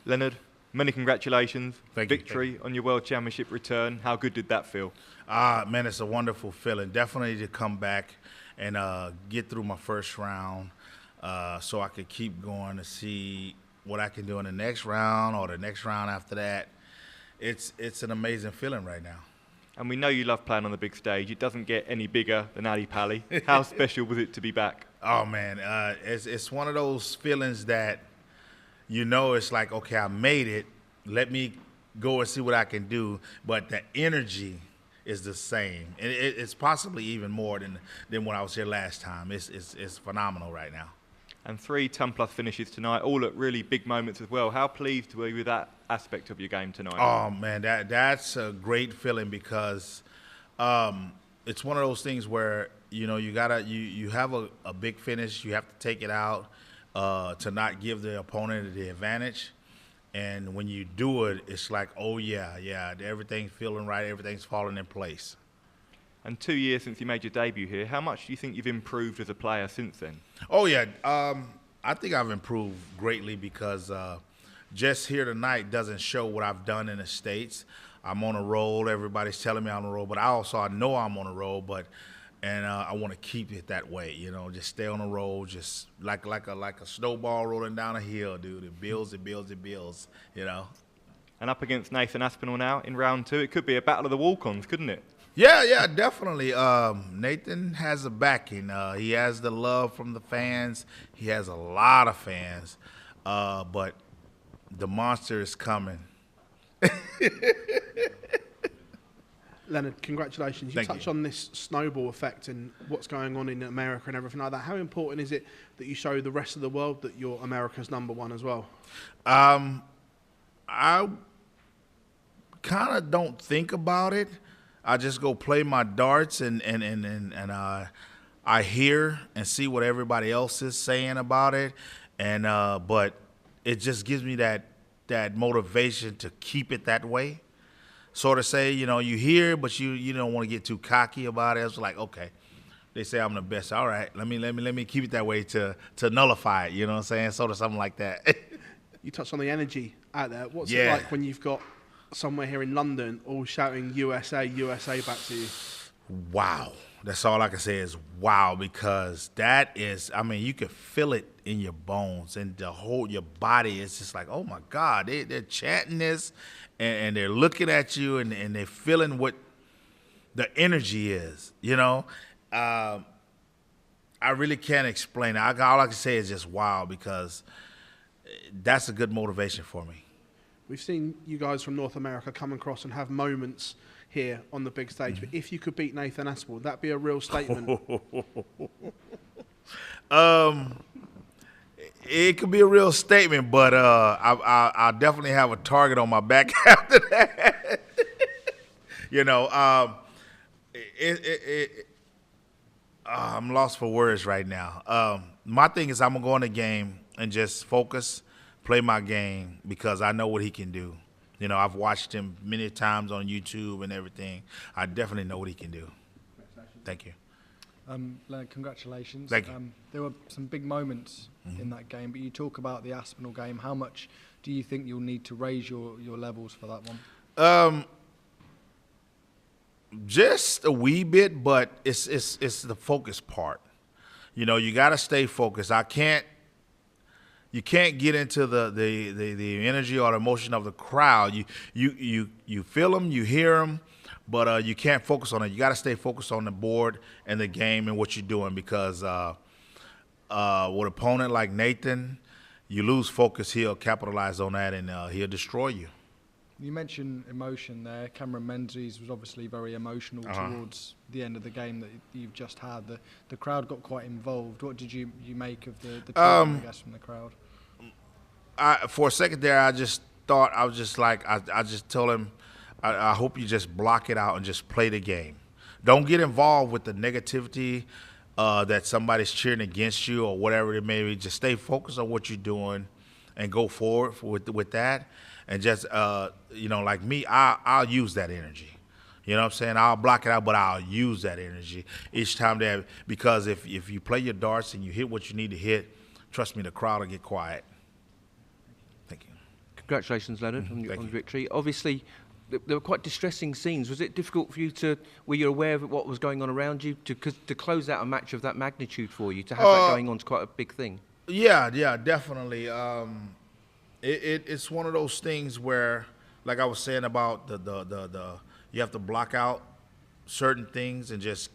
Leonard, many congratulations. Thank you. Victory on your World Championship return. How good did that feel? Man, it's a wonderful feeling. Definitely to come back and get through my first round so I could keep going to see what I can do in the next round or the next round after that. It's an amazing feeling right now. And we know you love playing on the big stage. It doesn't get any bigger than Ali Pali. How special was it to be back? Oh, man, it's one of those feelings that, you know, it's like, okay, I made it. Let me go and see what I can do. But the energy is the same. And it's possibly even more than when I was here last time. It's phenomenal right now. And 3 ton-plus finishes tonight, all at really big moments as well. How pleased were you with that aspect of your game tonight? Oh, man, that's a great feeling because it's one of those things where, you know, you have a big finish, you have to take it out to not give the opponent the advantage. And when you do it, it's like, oh, yeah, everything's feeling right, everything's falling in place. And 2 years since you made your debut here, how much do you think you've improved as a player since then? Oh, yeah. I think I've improved greatly because just here tonight doesn't show what I've done in the States. I'm on a roll. Everybody's telling me I'm on a roll, but I know I'm on a roll, and I want to keep it that way, you know, just stay on a roll, just like a snowball rolling down a hill, dude. It builds, you know. And up against Nathan Aspinall now in round 2, it could be a battle of the walk-ons, couldn't it? Yeah, definitely. Nathan has a backing. He has the love from the fans. He has a lot of fans, but the monster is coming. Leonard, congratulations. You touched on this snowball effect and what's going on in America and everything like that. How important is it that you show the rest of the world that you're America's #1 as well? I kind of don't think about it. I just go play my darts and I hear and see what everybody else is saying about it, and but it just gives me that motivation to keep it that way. Sort of say, you know, you hear, but you don't want to get too cocky about it. It's like, okay, they say I'm the best. All right, let me keep it that way to nullify it. You know what I'm saying? Sort of something like that. You touched on the energy out there. What's it like when you've got somewhere here in London all shouting USA, USA back to you? Wow. That's all I can say is wow, because that is, I mean, you can feel it in your bones and your body is just like, oh my God, they're chanting this and they're looking at you and they're feeling what the energy is, you know. I really can't explain it. All I can say is just wow, because that's a good motivation for me. We've seen you guys from North America come across and have moments here on the big stage. But if you could beat Nathan Aspinall, would that be a real statement? It could be a real statement, but I'll definitely have a target on my back after that. You know, I'm lost for words right now. My thing is I'm going to go in the game and just focus, play my game, because I know what he can do. You know, I've watched him many times on YouTube and everything. I definitely know what he can do. Thank you. Leonard, congratulations. Thank you. There were some big moments in that game, but you talk about the Aspinall game. How much do you think you'll need to raise your levels for that one? Just a wee bit, but it's the focus part. You know, you got to stay focused. You can't get into the energy or the emotion of the crowd. You feel them, you hear them, but you can't focus on it. You got to stay focused on the board and the game and what you're doing, because with an opponent like Nathan, you lose focus, he'll capitalize on that and he'll destroy you. You mentioned emotion there. Cameron Menzies was obviously very emotional towards the end of the game that you've just had. The crowd got quite involved. What did you make of the treatment, I guess, from the crowd? For a second there, I just thought, I was just like, I just told him, I hope you just block it out and just play the game. Don't get involved with the negativity that somebody's cheering against you or whatever it may be. Just stay focused on what you're doing and go forward with that. And just, you know, like me, I'll use that energy. You know what I'm saying? I'll block it out, but I'll use that energy each time because if you play your darts and you hit what you need to hit, trust me, the crowd will get quiet. Thank you. Congratulations, Leonard, on the victory. Obviously, there were quite distressing scenes. Was it difficult for you were you aware of what was going on around you to close out a match of that magnitude for you, to have that going on is quite a big thing? Yeah, definitely. It's one of those things where, like I was saying about the you have to block out certain things and just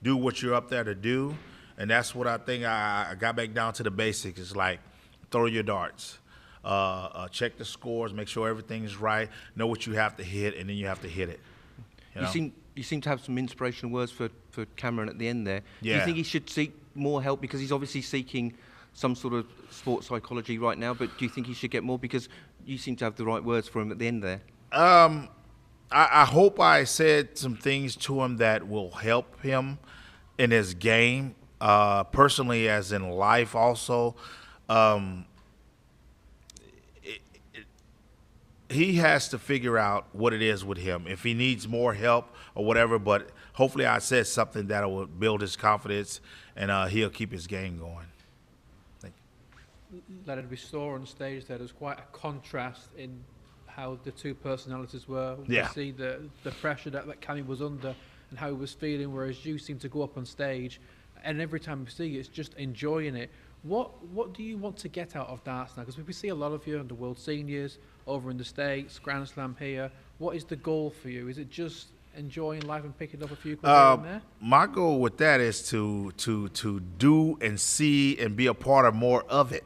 do what you're up there to do. And that's what I think I got back down to the basics. It's like throw your darts, check the scores, make sure everything's right, know what you have to hit, and then you have to hit it. You seem to have some inspirational words for Cameron at the end there. Yeah. Do you think he should seek more help, because he's obviously seeking some sort of sports psychology right now, but do you think he should get more, because you seem to have the right words for him at the end there? I hope I said some things to him that will help him in his game, personally as in life also. He has to figure out what it is with him, if he needs more help or whatever, but hopefully I said something that will build his confidence and he'll keep his game going. Thank you. Leonard, we saw on stage there was quite a contrast in how the two personalities were. Yeah. We see the pressure that Cammy was under and how he was feeling, whereas you seem to go up on stage and every time we see you, it's just enjoying it. What do you want to get out of darts now? Because we see a lot of you on the World Seniors, over in the States, Grand Slam here. What is the goal for you? Is it just enjoying life and picking up a few clubs in there? My goal with that is to do and see and be a part of more of it.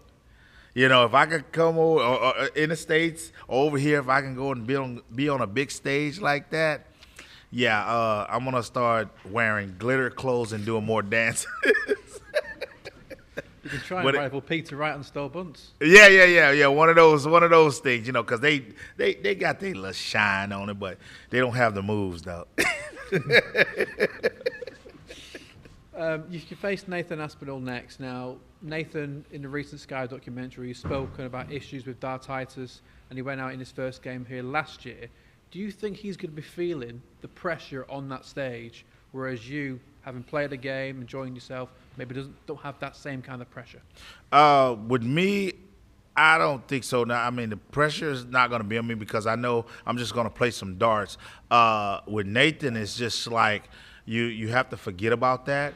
You know, if I could come over or in the States or over here, if I can go and be on a big stage like that, yeah, I'm going to start wearing glitter clothes and doing more dances. You can try and rival Peter Wright on Stowe Bunts. Yeah. One of those things, you know, because they got their little shine on it, but they don't have the moves though. You face Nathan Aspinall next. Now, Nathan, in the recent Sky documentary, has spoken about issues with dartitis, and he went out in his first game here last year. Do you think he's going to be feeling the pressure on that stage, whereas you, having played a game, enjoying yourself, maybe don't have that same kind of pressure? With me, I don't think so. Now, I mean, the pressure is not going to be on me because I know I'm just going to play some darts. With Nathan, it's just like you have to forget about that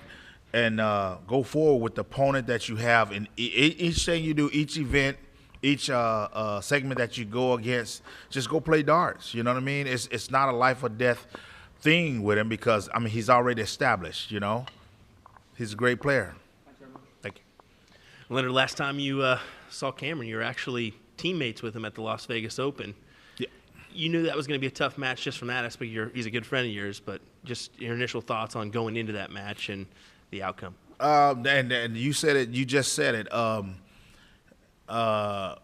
and go forward with the opponent that you have in each thing you do, each event, each segment that you go against. Just go play darts. You know what I mean? It's not a life or death thing with him because, I mean, he's already established, you know. He's a great player. Thanks very much. Thank you. Leonard, last time you saw Cameron, you were actually teammates with him at the Las Vegas Open. Yeah. You knew that was going to be a tough match just from that aspect. He's a good friend of yours, but just your initial thoughts on going into that match and the outcome. And you said it. You just said it.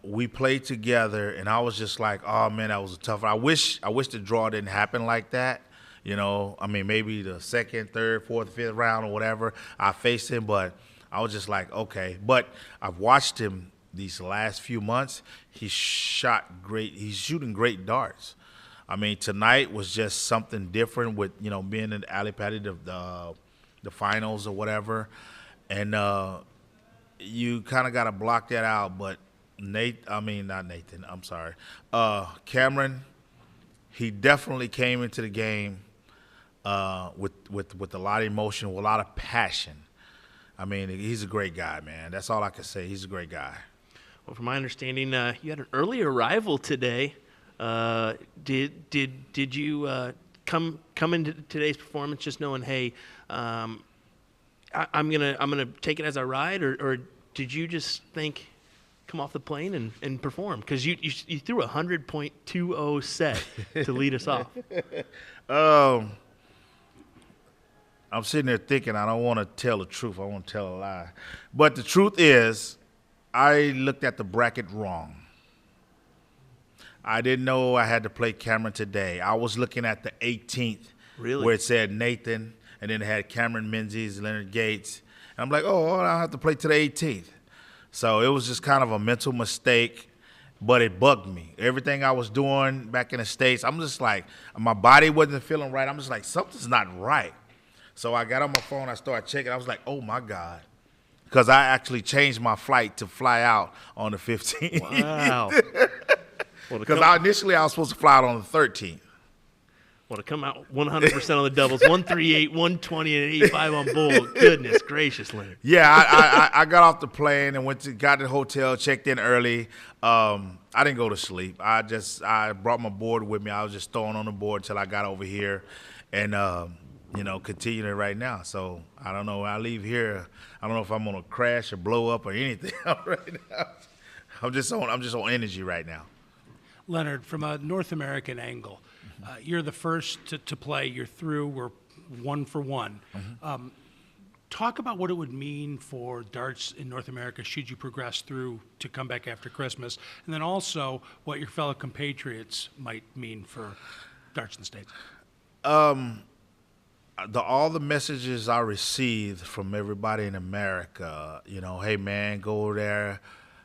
We played together, and I was just like, oh, man, that was a tough one. I wish the draw didn't happen like that. You know, I mean, maybe the second, third, fourth, fifth round or whatever, I faced him, but I was just like, okay. But I've watched him these last few months. He's shot great. He's shooting great darts. I mean, tonight was just something different with, you know, being in the alley patty, the finals or whatever. And you kind of got to block that out. But Cameron, he definitely came into the game with a lot of emotion, with a lot of passion. I mean, he's a great guy, man. That's all I can say. He's a great guy. Well, from my understanding, you had an early arrival today. Did you come into today's performance just knowing, hey, I'm gonna take it as I ride, or did you just think, come off the plane and perform? Because you threw a 100.20 set to lead us off. I'm sitting there thinking I don't want to tell the truth. I want to tell a lie. But the truth is, I looked at the bracket wrong. I didn't know I had to play Cameron today. I was looking at the 18th, Really? where it said Nathan, and then it had Cameron Menzies, Leonard Gates. And I'm like, oh, I have to play to the 18th. So it was just kind of a mental mistake, but it bugged me. Everything I was doing back in the States, I'm just like, my body wasn't feeling right. I'm just like, something's not right. So I got on my phone, I started checking. I was like, oh, my God. Because I actually changed my flight to fly out on the 15th. Wow. Because initially I was supposed to fly out on the 13th. Well, to come out 100% on the doubles, 138, 120, and 85 on bull. Goodness gracious, Leonard. Yeah, I got off the plane and got to the hotel, checked in early. I didn't go to sleep. I brought my board with me. I was just throwing on the board until I got over here, and continuing it right now. So I don't know. When I leave here, I don't know if I'm gonna crash or blow up or anything right now. I'm just on energy right now. Leonard, from a North American angle, you're the first to play. You're through. We're 1 for 1. Talk about what it would mean for darts in North America should you progress through to come back after Christmas, and then also what your fellow compatriots might mean for darts in the States. All the messages I received from everybody in America, hey man, go there,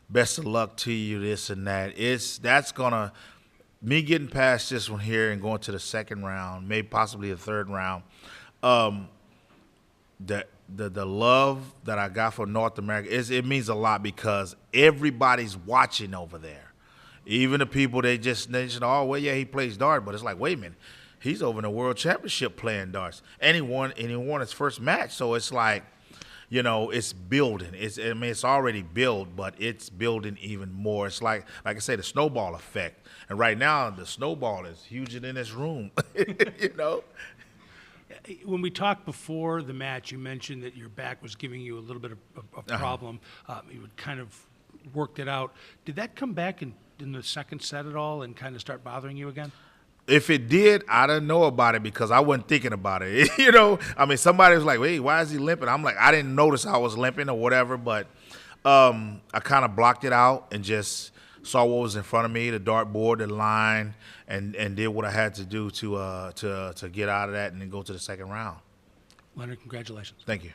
best of luck to you, this and that. That's gonna. Me getting past this one here and going to the second round, maybe possibly the third round, the love that I got for North America it means a lot because everybody's watching over there. Even the people they just oh well yeah he plays darts, but it's like wait a minute, he's over in the World Championship playing darts, and he won his first match. So it's like, it's building. It's already built, but it's building even more. It's like I say, the snowball effect. And right now, the snowball is huger than this room, When we talked before the match, you mentioned that your back was giving you a little bit of problem. You had kind of worked it out. Did that come back in the second set at all and kind of start bothering you again? If it did, I didn't know about it because I wasn't thinking about it. Somebody was like, wait, why is he limping? I'm like, I didn't notice I was limping or whatever, but I kind of blocked it out and just saw what was in front of me, the dartboard, the line, and did what I had to do to get out of that and then go to the second round. Leonard, congratulations. Thank you.